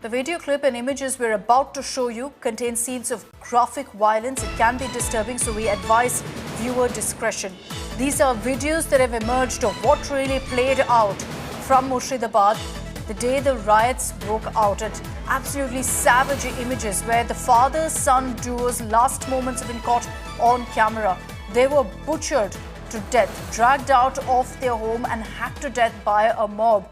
The video clip and images we're about to show you contain scenes of graphic violence. It can be disturbing, so we advise viewer discretion. These are videos that have emerged of what really played out from Murshidabad the day the riots broke out. At absolutely savage images where the father-son duo's last moments have been caught on camera. They were butchered to death, dragged out of their home and hacked to death by a mob.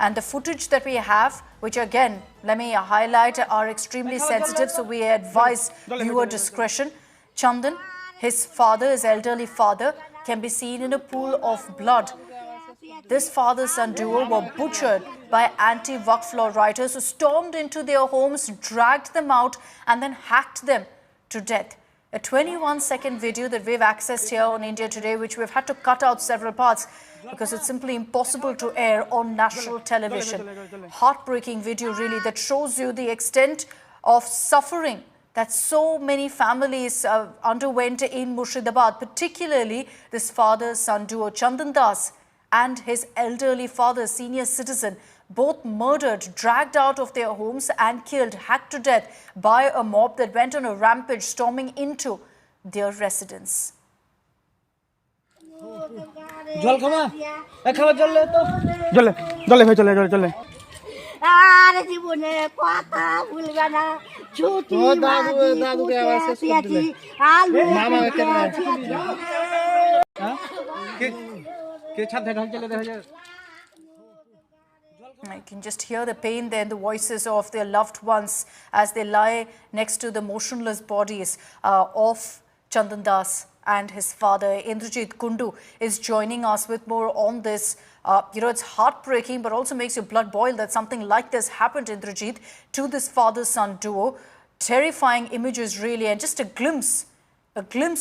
And the footage that we have, which again, let me highlight, are extremely sensitive, so we advise viewer discretion. Chandan, his father, his elderly father, can be seen in a pool of blood. This father-son duo were butchered by anti-Waqf law writers who stormed into their homes, dragged them out and then hacked them to death. A 21-second video that we've accessed here on India Today, which we've had to cut out several parts because it's simply impossible to air on national television. Heartbreaking video really that shows you the extent of suffering that so many families underwent in Murshidabad, particularly this father-son duo, Chandan Das and his elderly father, senior citizen, both murdered, dragged out of their homes and killed, hacked to death by a mob that went on a rampage, storming into their residence. You can just hear the pain there in the voices of their loved ones as they lie next to the motionless bodies of Chandan Das and his father. Indrajit Kundu is joining us with more on this. It's heartbreaking, but also makes your blood boil that something like this happened, Indrajit, to this father-son duo. Terrifying images, really, and just a glimpse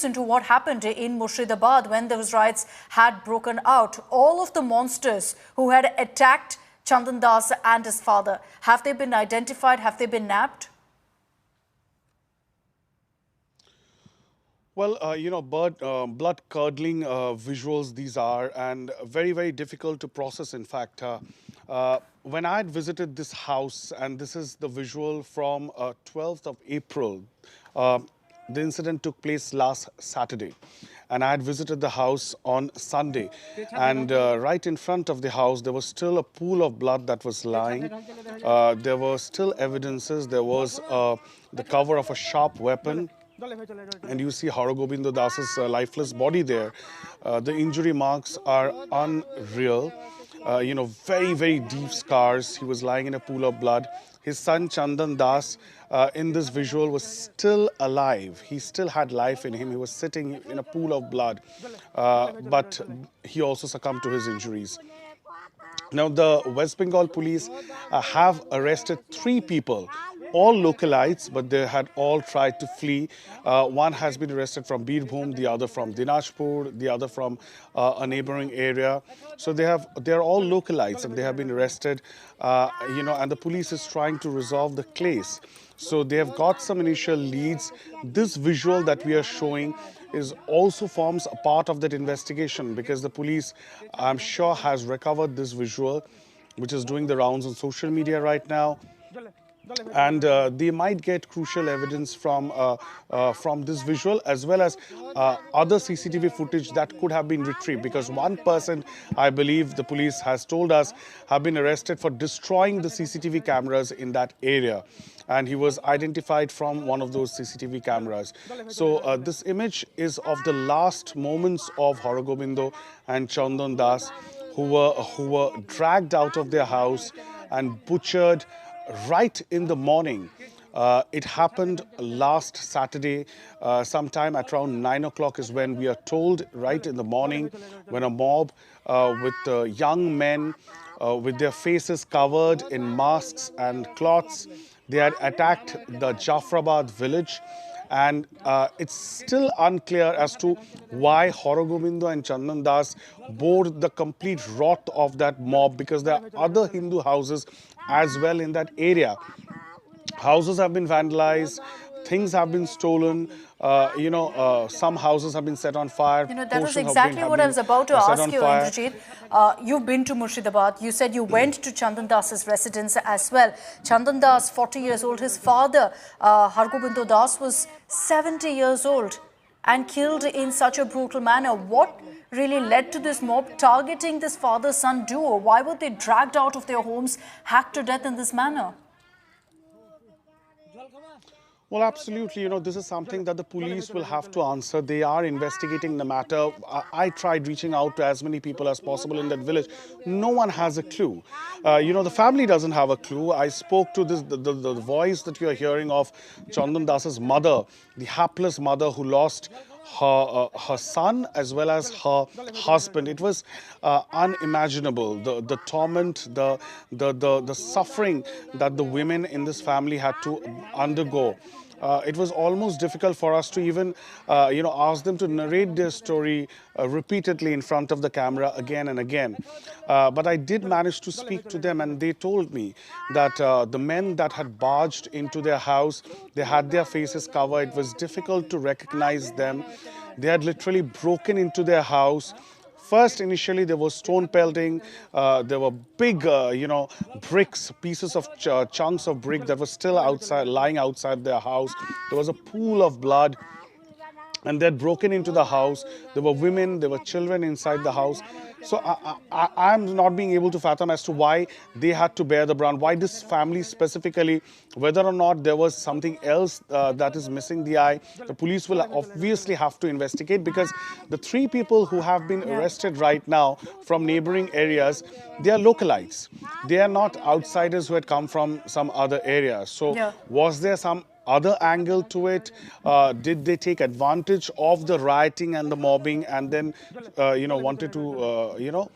into what happened in Murshidabad when those riots had broken out. All of the monsters who had attacked Chandan Das and his father, have they been identified? Have they been nabbed? Well, blood-curdling visuals these are, and very, very difficult to process, in fact. When I had visited this house, and this is the visual from 12th of April, the incident took place last Saturday, and I had visited the house on Sunday. And right in front of the house, there was still a pool of blood that was lying. There were still evidences. There was the cover of a sharp weapon. And you see Haragobindo Das's lifeless body there. The injury marks are unreal. Very, very deep scars. He was lying in a pool of blood. His son Chandan Das in this visual was still alive. He still had life in him. He was sitting in a pool of blood, but he also succumbed to his injuries. Now, the West Bengal police have arrested 3 people, all localites, but they had all tried to flee. One has been arrested from Birbhum, the other from Dinajpur, the other from a neighboring area. So they're all localites, and they have been arrested, and the police is trying to resolve the case. So they have got some initial leads. This visual that we are showing also forms a part of that investigation, because the police, I'm sure, has recovered this visual, which is doing the rounds on social media right now. And they might get crucial evidence from this visual, as well as other CCTV footage that could have been retrieved, because one person, I believe the police has told us, have been arrested for destroying the CCTV cameras in that area, and he was identified from one of those CCTV cameras. So this image is of the last moments of Haragobindo and Chandan Das, who were dragged out of their house and butchered right in the morning. It happened last Saturday, sometime at around 9 o'clock is when we are told, right in the morning, when a mob with young men with their faces covered in masks and cloths, they had attacked the Jafrabad village. And it's still unclear as to why Haragobindo and Chandan Das bore the complete wrath of that mob, because there are other Hindu houses as well in that area. Houses have been vandalized, things have been stolen. Some houses have been set on fire. That was exactly what I was about to ask you, Indrajit. You've been to Murshidabad. You said you went to Chandan Das's residence as well. Chandan Das, 40 years old. His father, Haragobindo Das, was 70 years old and killed in such a brutal manner. What really led to this mob targeting this father-son duo? Why were they dragged out of their homes, hacked to death in this manner? Well, absolutely. This is something that the police will have to answer. They are investigating the matter. I tried reaching out to as many people as possible in that village. No one has a clue. The family doesn't have a clue. I spoke to the voice that you're hearing of Chandan Das's mother, the hapless mother who lost her son as well as her husband. It was unimaginable. The torment, the suffering that the women in this family had to undergo. It was almost difficult for us to even, ask them to narrate their story repeatedly in front of the camera again and again. But I did manage to speak to them, and they told me that the men that had barged into their house, they had their faces covered. It was difficult to recognize them. They had literally broken into their house. First, initially, there was stone pelting. There were big, bricks, pieces of chunks of brick that were still lying outside their house. There was a pool of blood. And they had broken into the house. There were women, there were children inside the house. So I'm not being able to fathom as to why they had to bear the brunt, why this family specifically, whether or not there was something else that is missing the eye. The police will obviously have to investigate, because the 3 people who have been arrested right now from neighboring areas, they are localites. They are not outsiders who had come from some other area. So was there some other angle to it? Did they take advantage of the rioting and the mobbing and then, wanted to,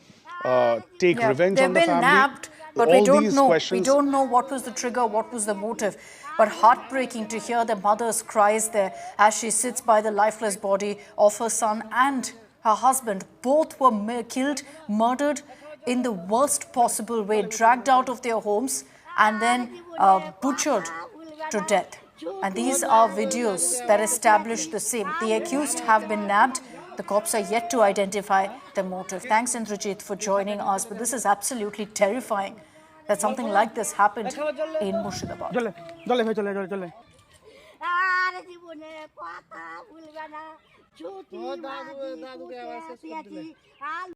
take revenge on the family? They've been nabbed, but we don't know. We don't know what was the trigger, what was the motive. But heartbreaking to hear the mother's cries there as she sits by the lifeless body of her son and her husband. Both were killed, murdered in the worst possible way, dragged out of their homes and then butchered to death. And these are videos that establish the same. The accused have been nabbed. The cops are yet to identify the motive. Thanks, Indrajit, for joining us. But this is absolutely terrifying that something like this happened in Murshidabad.